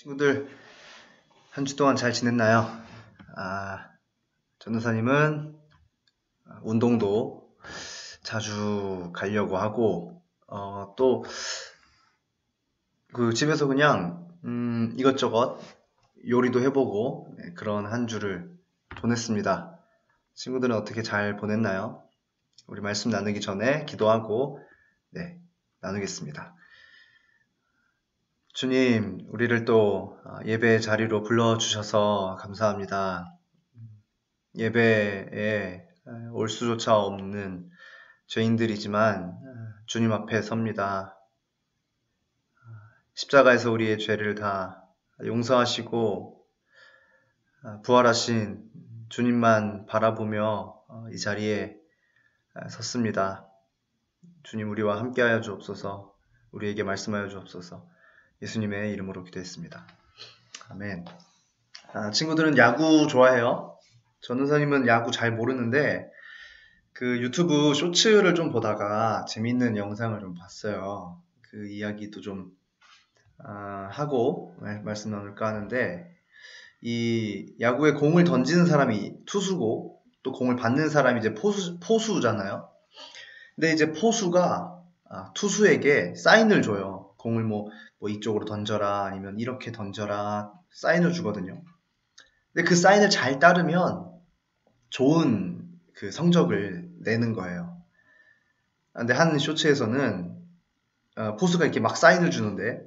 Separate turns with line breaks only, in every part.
친구들, 한 주 동안 잘 지냈나요? 전도사님은 운동도 자주 가려고 하고, 또, 집에서 그냥, 이것저것 요리도 해보고, 그런 한 주를 보냈습니다. 친구들은 어떻게 잘 보냈나요? 우리 말씀 나누기 전에 기도하고, 나누겠습니다. 주님, 우리를 또 예배 자리로 불러주셔서 감사합니다. 예배에 올 수조차 없는 죄인들이지만 주님 앞에 섭니다. 십자가에서 우리의 죄를 다 용서하시고 부활하신 주님만 바라보며 이 자리에 섰습니다. 주님, 우리와 함께하여 주옵소서. 우리에게 말씀하여 주옵소서. 예수님의 이름으로 기도했습니다. 아멘. 친구들은 야구 좋아해요? 전도사님은 야구 잘 모르는데 그 유튜브 쇼츠를 좀 보다가 재밌는 영상을 좀 봤어요. 그 이야기도 좀 하고 말씀 나눌까 하는데, 이 야구에 공을 던지는 사람이 투수고 또 공을 받는 사람이 이제 포수잖아요. 근데 이제 포수가 투수에게 사인을 줘요. 공을 뭐 이쪽으로 던져라, 아니면 이렇게 던져라, 사인을 주거든요. 근데 그 사인을 잘 따르면 좋은 그 성적을 내는 거예요. 근데 한 쇼츠에서는 포수가 이렇게 막 사인을 주는데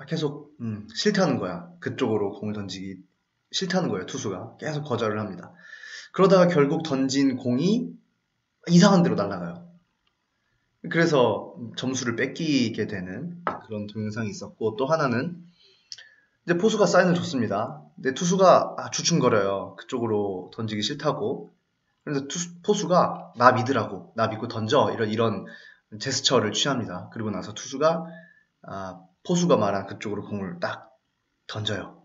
계속 싫다는 거야. 그쪽으로 공을 던지기 싫다는 거예요. 투수가 계속 거절을 합니다. 그러다가 결국 던진 공이 이상한 데로 날아가요. 그래서 점수를 뺏기게 되는 그런 동영상이 있었고, 또 하나는 이제 포수가 사인을 줬습니다. 근데 투수가 주춤거려요. 그쪽으로 던지기 싫다고. 그래서 포수가 나 믿으라고, 나 믿고 던져, 이런 제스처를 취합니다. 그리고 나서 투수가 포수가 말한 그쪽으로 공을 딱 던져요.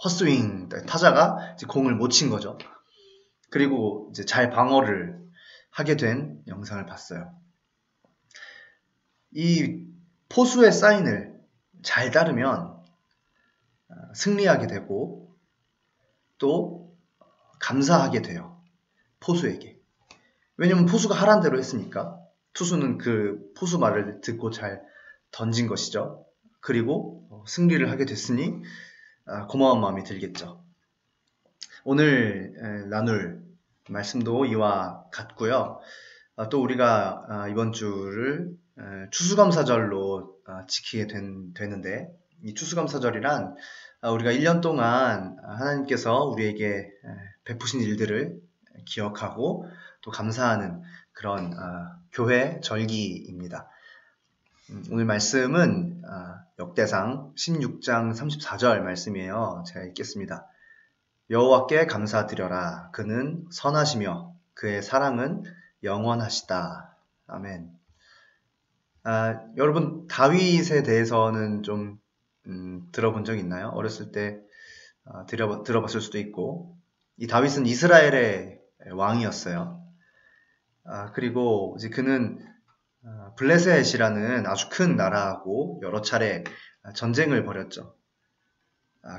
헛스윙, 타자가 이제 공을 못 친 거죠. 그리고 이제 잘 방어를 하게 된 영상을 봤어요. 이 포수의 사인을 잘 따르면 승리하게 되고 또 감사하게 돼요. 포수에게. 왜냐면 포수가 하란 대로 했으니까. 투수는 그 포수 말을 듣고 잘 던진 것이죠. 그리고 승리를 하게 됐으니 고마운 마음이 들겠죠. 오늘 나눌 말씀도 이와 같고요. 또 우리가 이번 주를 추수감사절로 지키게 되는데, 이 추수감사절이란 우리가 1년 동안 하나님께서 우리에게 베푸신 일들을 기억하고 또 감사하는 그런 교회 절기입니다. 오늘 말씀은 역대상 16장 34절 말씀이에요. 제가 읽겠습니다. 여호와께 감사드려라. 그는 선하시며 그의 사랑은 영원하시다. 아멘. 여러분, 다윗에 대해서는 좀 들어본 적 있나요? 어렸을 때 들어봤을 수도 있고, 이 다윗은 이스라엘의 왕이었어요. 그리고 이제 그는 블레셋이라는 아주 큰 나라하고 여러 차례 전쟁을 벌였죠.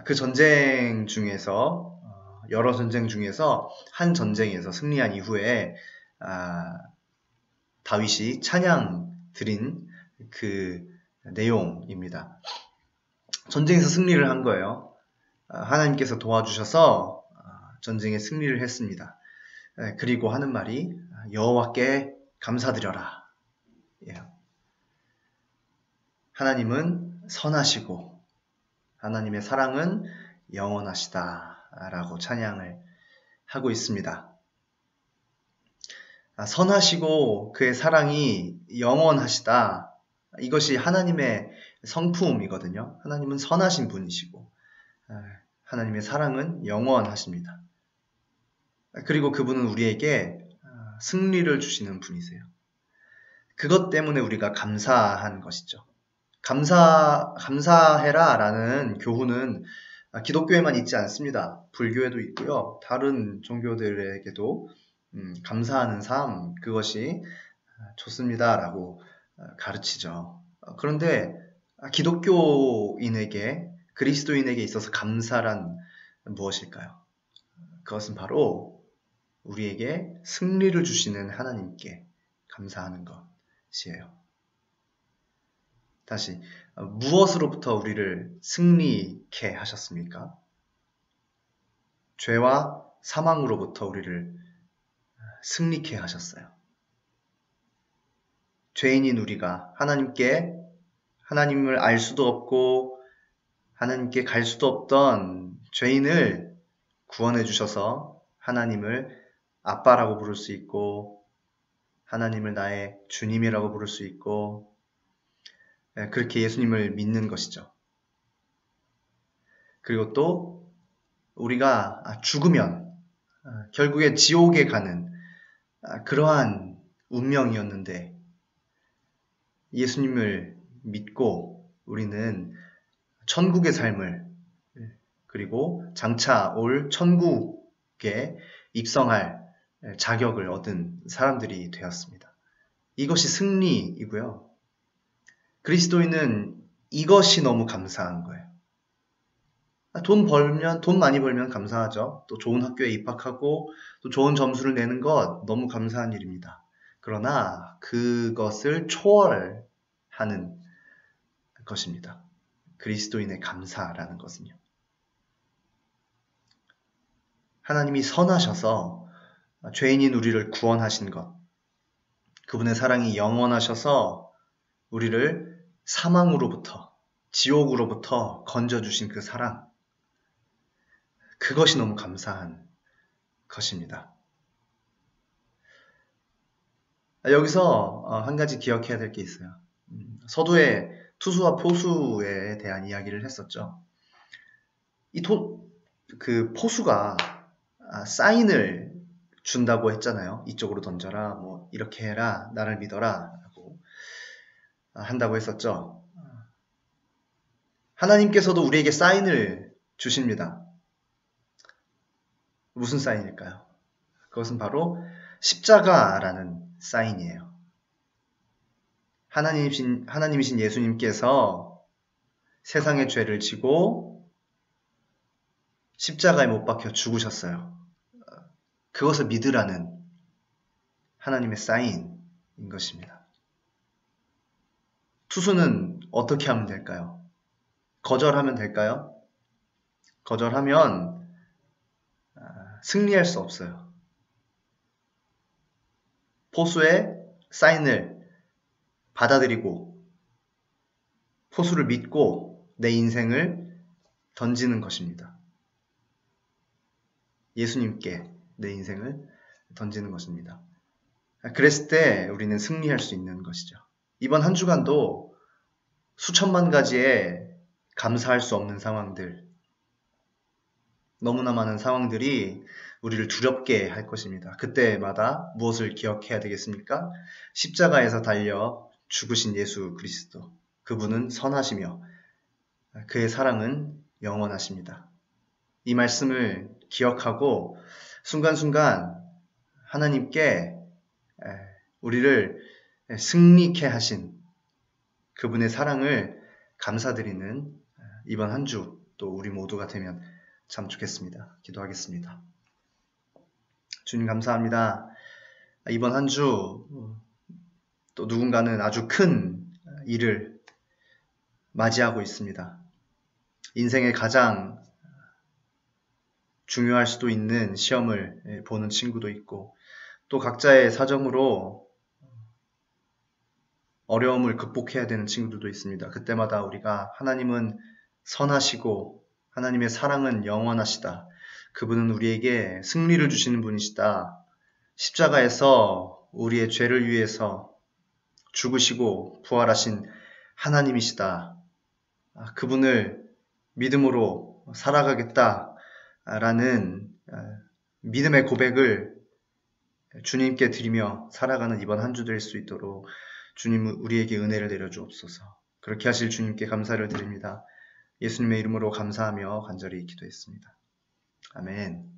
그 전쟁 중에서 여러 전쟁 중에서 한 전쟁에서 승리한 이후에 다윗이 찬양 드린 그 내용입니다. 전쟁에서 승리를 한 거예요. 하나님께서 도와주셔서 전쟁에 승리를 했습니다. 그리고 하는 말이 여호와께 감사드려라. 하나님은 선하시고 하나님의 사랑은 영원하시다 라고 찬양을 하고 있습니다. 선하시고 그의 사랑이 영원하시다. 이것이 하나님의 성품이거든요. 하나님은 선하신 분이시고 하나님의 사랑은 영원하십니다. 그리고 그분은 우리에게 승리를 주시는 분이세요. 그것 때문에 우리가 감사한 것이죠. 감사해라 라는 교훈은 기독교에만 있지 않습니다. 불교에도 있고요. 다른 종교들에게도 감사하는 삶, 그것이 좋습니다 라고 가르치죠. 그런데 기독교인에게 그리스도인에게 있어서 감사란 무엇일까요? 그것은 바로 우리에게 승리를 주시는 하나님께 감사하는 것이에요. 다시, 무엇으로부터 우리를 승리케 하셨습니까? 죄와 사망으로부터 우리를 승리케 하셨어요. 죄인인 우리가 하나님을 알 수도 없고 하나님께 갈 수도 없던 죄인을 구원해 주셔서 하나님을 아빠라고 부를 수 있고 하나님을 나의 주님이라고 부를 수 있고 그렇게 예수님을 믿는 것이죠. 그리고 또 우리가 죽으면 결국에 지옥에 가는 그러한 운명이었는데 예수님을 믿고 우리는 천국의 삶을 그리고 장차 올 천국에 입성할 자격을 얻은 사람들이 되었습니다. 이것이 승리이고요. 그리스도인은 이것이 너무 감사한 거예요. 돈 많이 벌면 감사하죠. 또 좋은 학교에 입학하고 또 좋은 점수를 내는 것 너무 감사한 일입니다. 그러나 그것을 초월하는 것입니다. 그리스도인의 감사라는 것은요. 하나님이 선하셔서 죄인인 우리를 구원하신 것, 그분의 사랑이 영원하셔서 우리를 사망으로부터, 지옥으로부터 건져주신 그 사랑, 그것이 너무 감사한 것입니다. 여기서 한 가지 기억해야 될 게 있어요. 서두에 투수와 포수에 대한 이야기를 했었죠. 그 포수가 사인을 준다고 했잖아요. 이쪽으로 던져라, 뭐 이렇게 해라, 나를 믿어라 라고 한다고 했었죠. 하나님께서도 우리에게 사인을 주십니다. 무슨 사인일까요? 그것은 바로 십자가라는 사인이에요. 하나님이신 예수님께서 세상의 죄를 지고 십자가에 못 박혀 죽으셨어요. 그것을 믿으라는 하나님의 사인인 것입니다. 투수는 어떻게 하면 될까요? 거절하면 될까요? 거절하면 승리할 수 없어요. 포수의 사인을 받아들이고 포수를 믿고 내 인생을 던지는 것입니다. 예수님께 내 인생을 던지는 것입니다. 그랬을 때 우리는 승리할 수 있는 것이죠. 이번 한 주간도 수천만 가지의 감사할 수 없는 상황들, 너무나 많은 상황들이 우리를 두렵게 할 것입니다. 그때마다 무엇을 기억해야 되겠습니까? 십자가에서 달려 죽으신 예수 그리스도, 그분은 선하시며 그의 사랑은 영원하십니다. 이 말씀을 기억하고 순간순간 하나님께 우리를 승리케 하신 그분의 사랑을 감사드리는 이번 한 주 또 우리 모두가 되면 참 좋겠습니다. 기도하겠습니다. 주님 감사합니다. 이번 한 주 또 누군가는 아주 큰 일을 맞이하고 있습니다. 인생의 가장 중요할 수도 있는 시험을 보는 친구도 있고 또 각자의 사정으로 어려움을 극복해야 되는 친구들도 있습니다. 그때마다 우리가 하나님은 선하시고 하나님의 사랑은 영원하시다. 그분은 우리에게 승리를 주시는 분이시다. 십자가에서 우리의 죄를 위해서 죽으시고 부활하신 하나님이시다. 그분을 믿음으로 살아가겠다라는 믿음의 고백을 주님께 드리며 살아가는 이번 한 주 될 수 있도록 주님 우리에게 은혜를 내려주옵소서. 그렇게 하실 주님께 감사를 드립니다. 예수님의 이름으로 감사하며 간절히 기도했습니다. 아멘.